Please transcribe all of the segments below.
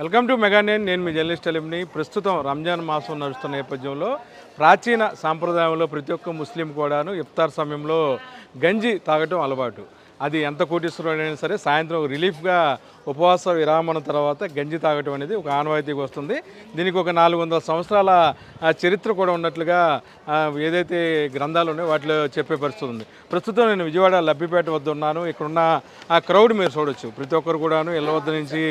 Welcome to mega నేను మీ journalist అలీంని. ప్రస్తుతం రంజాన్ మాసం నడుస్తున్న నేపథ్యంలో ప్రాచీన సాంప్రదాయంలో ప్రతి ఒక్క ముస్లిం కూడాను ఇఫ్తార్ సమయంలో గంజి తాగటం అలవాటు. అది ఎంత కోటీశ్వరుడైనా సరే సాయంత్రం రిలీఫ్గా ఉపవాస విరామణ తర్వాత గంజి తాగటం అనేది ఒక ఆనవాయితీగా వస్తుంది. దీనికి ఒక 400 సంవత్సరాల చరిత్ర కూడా ఉన్నట్లుగా ఏదైతే గ్రంథాలు ఉన్నాయో వాటిలో చెప్పే పరిస్థితి ఉంది. ప్రస్తుతం నేను విజయవాడ లబ్బిపేట వద్ద ఉన్నాను. ఇక్కడున్న ఆ క్రౌడ్ మీరు చూడొచ్చు. ప్రతి ఒక్కరు కూడాను ఇళ్ళ వద్ద నుంచి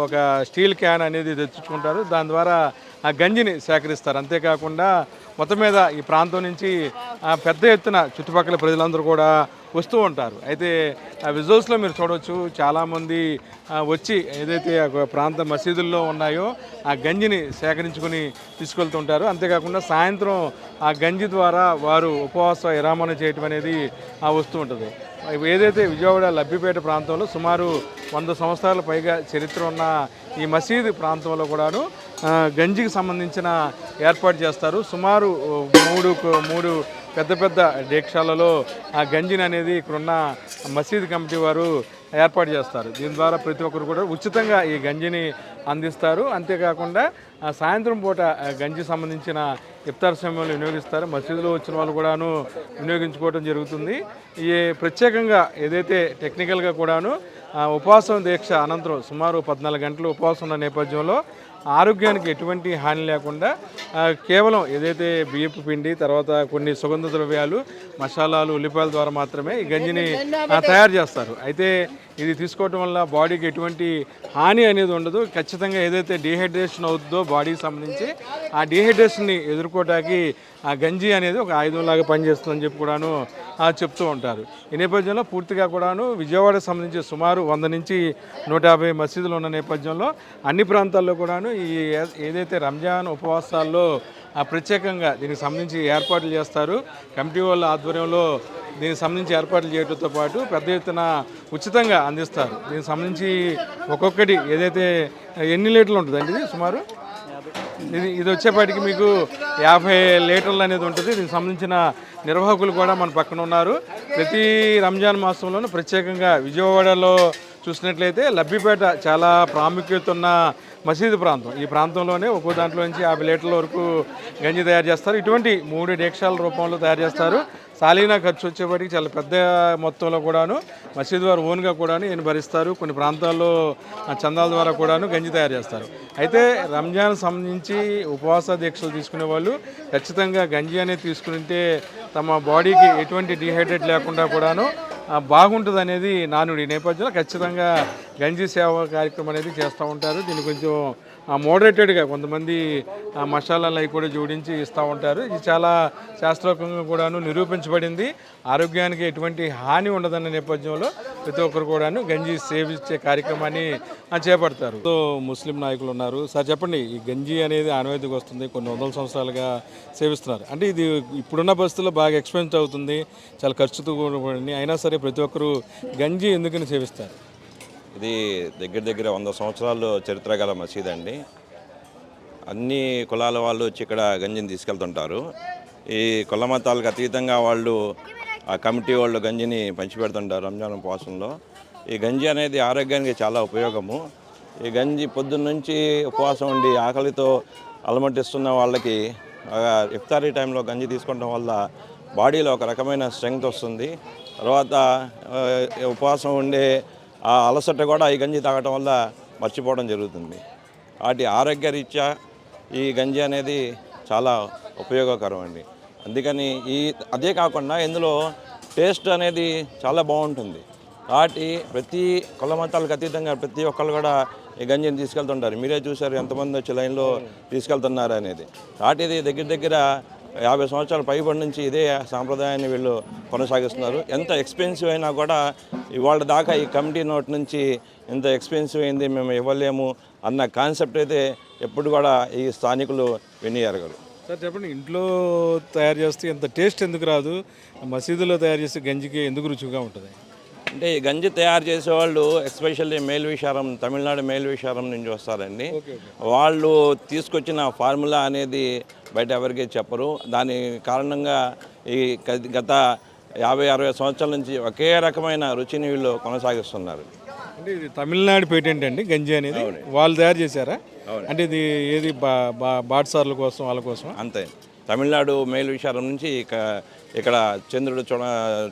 ఒక స్టీల్ క్యాన్ అనేది తెచ్చుకుంటారు. దాని ద్వారా ఆ గంజిని సేకరిస్తారు. అంతేకాకుండా మొత్తం మీద ఈ ప్రాంతం నుంచి పెద్ద ఎత్తున చుట్టుపక్కల ప్రజలందరూ కూడా వస్తూ ఉంటారు. అయితే ఆ విజువల్స్లో మీరు చూడవచ్చు, చాలామంది వచ్చి ఏదైతే ప్రాంత మసీదుల్లో ఉన్నాయో ఆ గంజిని సేకరించుకొని తీసుకెళ్తుంటారు. అంతేకాకుండా సాయంత్రం ఆ గంజి ద్వారా వారు ఉపవాస విరామణ చేయటం అనేది వస్తూ ఉంటుంది. ఏదైతే విజయవాడ లబ్బిపేట ప్రాంతంలో సుమారు 100 సంవత్సరాల పైగా చరిత్ర ఉన్న ఈ మసీదు ప్రాంతంలో కూడాను గంజికి సంబంధించిన ఏర్పాటు చేస్తారు. సుమారు మూడు పెద్ద పెద్ద డేక్షాలలో ఆ గంజిని అనేది ఇక్కడున్న మసీదు కమిటీ వారు ఏర్పాటు చేస్తారు. దీని ద్వారా ప్రతి ఒక్కరు కూడా ఉచితంగా ఈ గంజిని అందిస్తారు. అంతేకాకుండా సాయంత్రం పూట గంజి సంబంధించిన ఇఫ్తార్ సమయంలో వినియోగిస్తారు. మసీదులో వచ్చిన వాళ్ళు కూడాను వినియోగించుకోవడం జరుగుతుంది. ఈ ప్రత్యేకంగా ఏదైతే టెక్నికల్గా కూడాను ఉపవాసం దీక్ష అనంతరం సుమారు 14 గంటలు ఉపవాసం ఉన్న నేపథ్యంలో ఆరోగ్యానికి ఎటువంటి హాని లేకుండా కేవలం ఏదైతే బియ్యపు పిండి, తర్వాత కొన్ని సుగంధ ద్రవ్యాలు, మసాలాలు, ఉల్లిపాయల ద్వారా మాత్రమే ఈ గంజిని తయారు చేస్తారు. అయితే ఇది తీసుకోవటం వల్ల బాడీకి ఎటువంటి హాని అనేది ఉండదు. ఖచ్చితంగా ఏదైతే డీహైడ్రేషన్ అవుతుందో బాడీకి సంబంధించి ఆ డీహైడ్రేషన్ని ఎదుర్కోవడానికి ఆ గంజి అనేది ఒక ఆయుధంలాగా పనిచేస్తుందని చెప్పి కూడాను చెప్తూ ఉంటారు. ఈ నేపథ్యంలో పూర్తిగా కూడాను విజయవాడకు సంబంధించి సుమారు 100 నుంచి 150 మసీదులు ఉన్న నేపథ్యంలో అన్ని ప్రాంతాల్లో కూడాను ఈ ఏదైతే రంజాన్ ఉపవాసాల్లో ప్రత్యేకంగా దీనికి సంబంధించి ఏర్పాట్లు చేస్తారు. కమిటీ వాళ్ళ ఆధ్వర్యంలో దీనికి సంబంధించి ఏర్పాట్లు చేయడంతో పాటు పెద్ద ఎత్తున ఉచితంగా అందిస్తారు. దీనికి సంబంధించి ఒక్కొక్కటి ఏదైతే ఎన్ని లీటర్లు ఉంటుందండి ఇది సుమారు? ఇది వచ్చేపాటికి మీకు 50 లీటర్లు అనేది ఉంటుంది. దీనికి సంబంధించిన నిర్వాహకులు కూడా మన పక్కన ఉన్నారు. ప్రతి రంజాన్ మాసంలోనూ ప్రత్యేకంగా విజయవాడలో చూసినట్లయితే లబ్బిపేట చాలా ప్రాముఖ్యత ఉన్న మసీదు ప్రాంతం. ఈ ప్రాంతంలోనే ఒక్కో దాంట్లో నుంచి 50 లీటర్ల వరకు గంజి తయారు చేస్తారు. ఇటువంటి 3 డేక్షాల రూపంలో తయారు చేస్తారు. సాలీనా ఖర్చు వచ్చేప్పటికి చాలా పెద్ద మొత్తంలో కూడాను మసీదు వారు ఓన్గా కూడాను ఈయన భరిస్తారు. కొన్ని ప్రాంతాల్లో చందాల ద్వారా కూడాను గంజి తయారు చేస్తారు. అయితే రంజాన్ సంబంధించి ఉపవాస దీక్షలు తీసుకునే వాళ్ళు ఖచ్చితంగా గంజి అనేది తీసుకుంటే తమ బాడీకి ఎటువంటి డీహైడ్రేట్ లేకుండా కూడాను బాగుంటుంది అనేది నానుడి. నేపథ్యంలో ఖచ్చితంగా గంజి సేవ కార్యక్రమం అనేది చేస్తూ ఉంటారు. దీన్ని కొంచెం మోడరేటెడ్గా కొంతమంది మసాలాలు అవి కూడా జోడించి ఇస్తూ ఉంటారు. ఇది చాలా శాస్త్రోక్తంగా కూడాను నిరూపించబడింది. ఆరోగ్యానికి ఎటువంటి హాని ఉండదన్న నేపథ్యంలో ప్రతి ఒక్కరు కూడాను గంజి సేవించే కార్యక్రమాన్ని చేపడతారు. సో ముస్లిం నాయకులు ఉన్నారు. సార్ చెప్పండి, ఈ గంజి అనేది ఆనవాయితీకి వస్తుంది, కొన్ని 100 సంవత్సరాలుగా సేవిస్తున్నారు. అంటే ఇది ఇప్పుడున్న పరిస్థితుల్లో బాగా ఎక్స్పెన్సివ్ అవుతుంది, చాలా ఖర్చుతో కూడిన, అయినా సరే ప్రతి ఒక్కరు గంజి ఎందుకని సేవిస్తారు? ఇది దగ్గర 100 సంవత్సరాలు చరిత్ర గల మసీద్ అండి. అన్ని కులాల వాళ్ళు వచ్చి ఇక్కడ గంజిని తీసుకెళ్తుంటారు. ఈ కుల మతాలకు అతీతంగా వాళ్ళు ఆ కమిటీ వాళ్ళు గంజిని పంచిపెడుతుంటారు రంజాన్ ఉపవాసంలో. ఈ గంజి అనేది ఆరోగ్యానికి చాలా ఉపయోగము. ఈ గంజి పొద్దున్న నుంచి ఉపవాసం ఉండి ఆకలితో అలమటిస్తున్న వాళ్ళకి ఇఫ్తారీ టైంలో గంజి తీసుకోవడం వల్ల బాడీలో ఒక రకమైన స్ట్రెంగ్త్ వస్తుంది. తర్వాత ఉపవాసం ఉండే ఆ అలసట కూడా ఈ గంజి తాగటం వల్ల మర్చిపోవడం జరుగుతుంది. వాటి ఆరోగ్యరీత్యా ఈ గంజి అనేది చాలా ఉపయోగకరం అండి. అందుకని అదే కాకుండా ఇందులో టేస్ట్ అనేది చాలా బాగుంటుంది. కాబట్టి ప్రతి కుల మతాలకు అతీతంగా ప్రతి ఒక్కళ్ళు కూడా ఈ గంజిని తీసుకెళ్తుంటారు. మీరే చూశారు ఎంతమంది వచ్చి లైన్లో తీసుకెళ్తున్నారు అనేది. కాబట్టి ఇది దగ్గర 50 సంవత్సరాల పైబడి నుంచి ఇదే సాంప్రదాయాన్ని వీళ్ళు కొనసాగిస్తున్నారు. ఎంత ఎక్స్పెన్సివ్ అయినా కూడా ఇవాళ దాకా ఈ కమిటీ నోట్ నుంచి ఎంత ఎక్స్పెన్సివ్ అయింది మేము ఇవ్వలేము అన్న కాన్సెప్ట్ అయితే ఎప్పుడు కూడా ఈ స్థానికులు వినియరగరు. సార్ చెప్పండి, ఇంట్లో తయారు చేస్తే ఎంత టేస్ట్ ఎందుకు రాదు, మసీదులో తయారు చేస్తే గంజికి ఎందుకు రుచిగా ఉంటుంది? అంటే ఈ గంజి తయారు చేసేవాళ్ళు ఎస్పెషల్లీ మేల్విషారం, తమిళనాడు మేల్విషారం నుంచి వస్తారండి. వాళ్ళు తీసుకొచ్చిన ఫార్ములా అనేది బయట ఎవరికి చెప్పరు. దాని కారణంగా ఈ గత 50-60 సంవత్సరాల నుంచి ఒకే రకమైన రుచిని వీళ్ళు కొనసాగిస్తున్నారు. అంటే ఇది తమిళనాడు పేటెంట్ అండి గంజి అనేది వాళ్ళు తయారు చేశారా? అంటే ఇది ఏది బాటసార్ల కోసం వాళ్ళ కోసం? అంతే. తమిళనాడు మేలు విశాలం నుంచి ఇక్కడ చంద్రుడు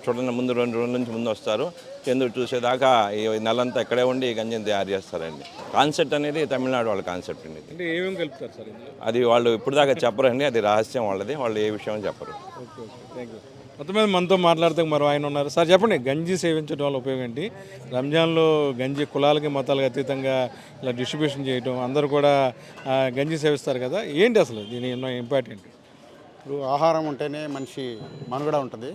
చూడని ముందు 2 రోజుల నుంచి ముందు వస్తారు. చంద్రుడు చూసేదాకా ఈ నెలంతా ఇక్కడే ఉండి ఈ గంజిని తయారు చేస్తారండి. కాన్సెప్ట్ అనేది తమిళనాడు వాళ్ళ కాన్సెప్ట్ అండి. అంటే ఏమేమి కలుపుతారు సార్ ఇందులో? అది వాళ్ళు ఇప్పుడు దాకా చెప్పరండి, అది రహస్యం వాళ్ళది. వాళ్ళు ఏ విషయం చెప్పరు. Okay okay, thank you. మొత్తం మీద మనతో మాట్లాడితే మరో ఆయన ఉన్నారు. సార్ చెప్పండి, గంజి సేవించడం వల్ల ఉపయోగం ఏంటి? రంజాన్లో గంజి కులాలకి మతాలకు అతీతంగా ఇలా డిస్ట్రిబ్యూషన్ చేయడం, అందరూ కూడా గంజి సేవిస్తారు కదా, ఏంటి అసలు దీని ఇంపార్టెంట్? ఇప్పుడు ఆహారం ఉంటేనే మనిషి మనుగడ ఉంటుంది,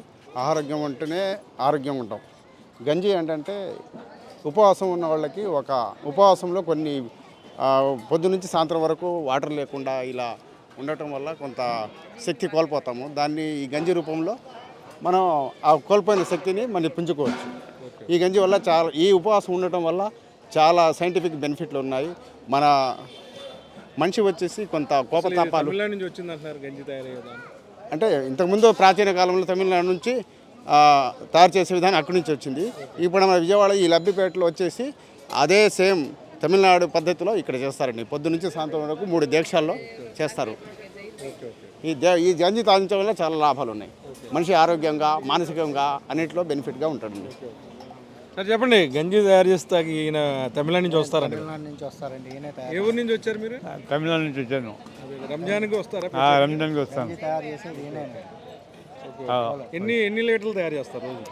ఆరోగ్యం ఉంటేనే ఆరోగ్యం ఉంటాం. గంజి ఏంటంటే ఉపవాసం ఉన్న వాళ్ళకి ఒక ఉపవాసంలో కొన్ని పొద్దు నుంచి సాయంత్రం వరకు వాటర్ లేకుండా ఇలా ఉండటం వల్ల కొంత శక్తి కోల్పోతాము. దాన్ని ఈ గంజి రూపంలో మనం ఆ కోల్పోయిన శక్తిని మళ్ళీ పుంజుకోవచ్చు. ఈ గంజి వల్ల ఈ ఉపవాసం ఉండటం వల్ల చాలా సైంటిఫిక్ బెనిఫిట్లు ఉన్నాయి. మన మనిషి వచ్చేసి కొంత కోపతాపాలు తమిళనాడు నుంచి వచ్చింది అంటున్నారు గంజి తయారయ్యేదా? అంటే ఇంతకుముందు ప్రాచీన కాలంలో తమిళనాడు నుంచి తయారు చేసే విధానం అక్కడి నుంచి వచ్చింది. ఇప్పుడు మన విజయవాడ ఈ లబ్బిపేటలో వచ్చేసి అదే సేమ్ తమిళనాడు పద్ధతిలో ఇక్కడ చేస్తారండి. పొద్దు నుంచి సాయంత్రం వరకు 3 దీక్షల్లో చేస్తారు. ఈ గంజి తాగించడం వల్ల చాలా లాభాలు ఉన్నాయి. మనిషి ఆరోగ్యంగా మానసికంగా అన్నింటిలో బెనిఫిట్గా ఉంటాడండి. సార్ చెప్పండి, గంజి తయారు చేస్తే ఈయన తమిళనాడు నుంచి వస్తారండి? తమిళనాడు నుంచి వస్తారండి. ఈయన ఏ ఊరు నుంచి వచ్చారు మీరు? తమిళనాడు నుంచి వచ్చాను. రంజాన్కి వస్తారా? రంజాన్కి వస్తాను. తయారు చేసేది ఈయన. ఎన్ని లీటర్లు తయారు చేస్తారు రోజు?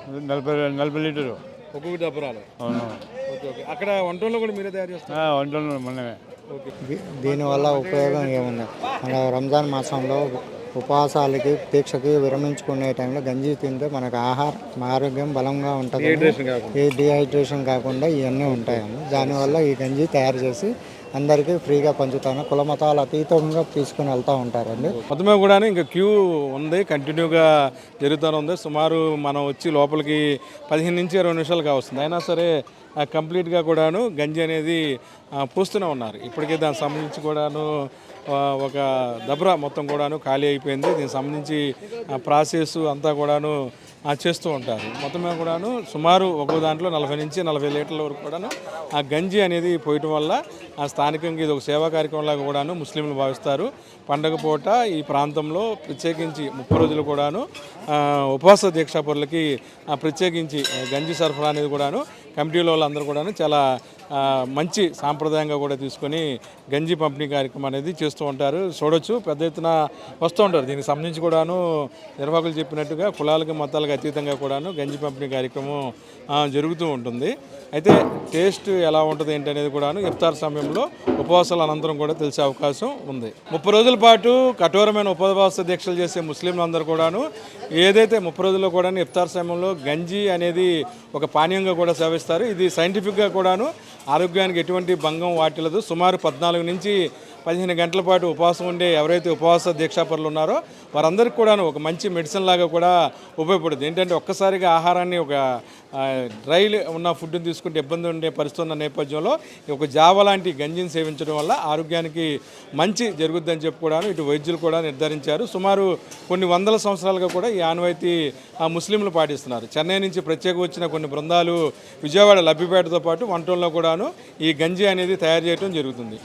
40 లీటరు ఒక్కొక్క డబ్బరాలు. అవును. Okay okay. అక్కడ వంటల్లో కూడా మీరే తయారు చేస్తారు? వంటలు మనమే. ఓకే. దీనివల్ల ఉపయోగం ఏముంది? మన రంజాన్ మాసంలో ఉపవాసాలకి దీక్షకి విరమించుకునే టైంలో గంజి తింటే మనకు ఆరోగ్యం బలంగా ఉంటుంది. ఏ డిహైడ్రేషన్ కాకుండా ఇవన్నీ ఉంటాయని దానివల్ల ఈ గంజి తయారు చేసి అందరికీ ఫ్రీగా పంచుతాను. కుల మతాల అతీతంగా తీసుకుని వెళ్తూ ఉంటారండి. మొత్తమే కూడా ఇంకా క్యూ ఉంది, కంటిన్యూగా జరుగుతూనే ఉంది. సుమారు మనం వచ్చి లోపలికి 15 నుంచి 20 నిమిషాలు కావస్తుంది. అయినా సరే కంప్లీట్గా కూడాను గంజి అనేది పూస్తూనే ఉన్నారు. ఇప్పటికే దానికి సంబంధించి కూడాను ఒక దబ్రా మొత్తం కూడాను ఖాళీ అయిపోయింది. దీనికి సంబంధించి ప్రాసెస్ అంతా కూడాను చేస్తూ ఉంటారు. మొత్తమే కూడాను సుమారు ఒక్కో దాంట్లో 40 నుంచి 40 లీటర్ల వరకు కూడాను ఆ గంజి అనేది పోయటం వల్ల ఆ స్థానికంగా ఇది ఒక సేవా కార్యక్రమంలాగా కూడాను ముస్లింలు భావిస్తారు. పండగ పూట ఈ ప్రాంతంలో ప్రత్యేకించి 30 రోజులు కూడాను ఉపవాస దీక్షాపరులకి ప్రత్యేకించి గంజి సరఫరా అనేది కూడాను కమిటీలో వాళ్ళందరూ కూడాను చాలా మంచి సాంప్రదాయంగా కూడా తీసుకొని గంజి పంపిణీ కార్యక్రమం అనేది చేస్తూ ఉంటారు. చూడొచ్చు, పెద్ద ఎత్తున వస్తూ ఉంటారు. దీనికి సంబంధించి కూడాను నిర్వాహకులు చెప్పినట్టుగా కులాలకు మతాలకు అతీతంగా కూడాను గంజి పంపిణీ కార్యక్రమం జరుగుతూ ఉంటుంది. అయితే టేస్ట్ ఎలా ఉంటుంది ఏంటి అనేది కూడాను ఇఫ్తార్ సమయంలో ఉపవాసాల అనంతరం కూడా తెలిసే అవకాశం ఉంది. 30 రోజుల పాటు కఠోరమైన ఉపవాస దీక్షలు చేసే ముస్లింలందరూ కూడాను ఏదైతే 30 రోజుల్లో కూడా ఇఫ్తార్ సమయంలో గంజి అనేది ఒక పానీయంగా కూడా సేవిస్తారు. ఇది సైంటిఫిక్గా కూడాను ఆరోగ్యానికి ఎటువంటి భంగం వాటిల్లదు. సుమారు 14 నుంచి 15 గంటల పాటు ఉపవాసం ఉండే ఎవరైతే ఉపవాస దీక్షాపరులు ఉన్నారో వారందరికీ కూడాను ఒక మంచి మెడిసిన్ లాగా కూడా ఉపయోగపడుతుంది. ఏంటంటే ఒక్కసారిగా ఆహారాన్ని ఒక డ్రై ఉన్న ఫుడ్ని తీసుకుంటే ఇబ్బంది ఉండే పరిస్థితి ఉన్న నేపథ్యంలో ఒక జావ లాంటి గంజిని సేవించడం వల్ల ఆరోగ్యానికి మంచి జరుగుద్దని చెప్పి కూడాను ఇటు వైద్యులు కూడా నిర్ధారించారు. సుమారు కొన్ని వందల సంవత్సరాలుగా కూడా ఈ ఆనవాయితీ ముస్లింలు పాటిస్తున్నారు. చెన్నై నుంచి ప్రత్యేక వచ్చిన కొన్ని బృందాలు విజయవాడ లబ్బిపేటతో పాటు వంటల్లో కూడాను ఈ గంజి అనేది తయారు చేయడం జరుగుతుంది.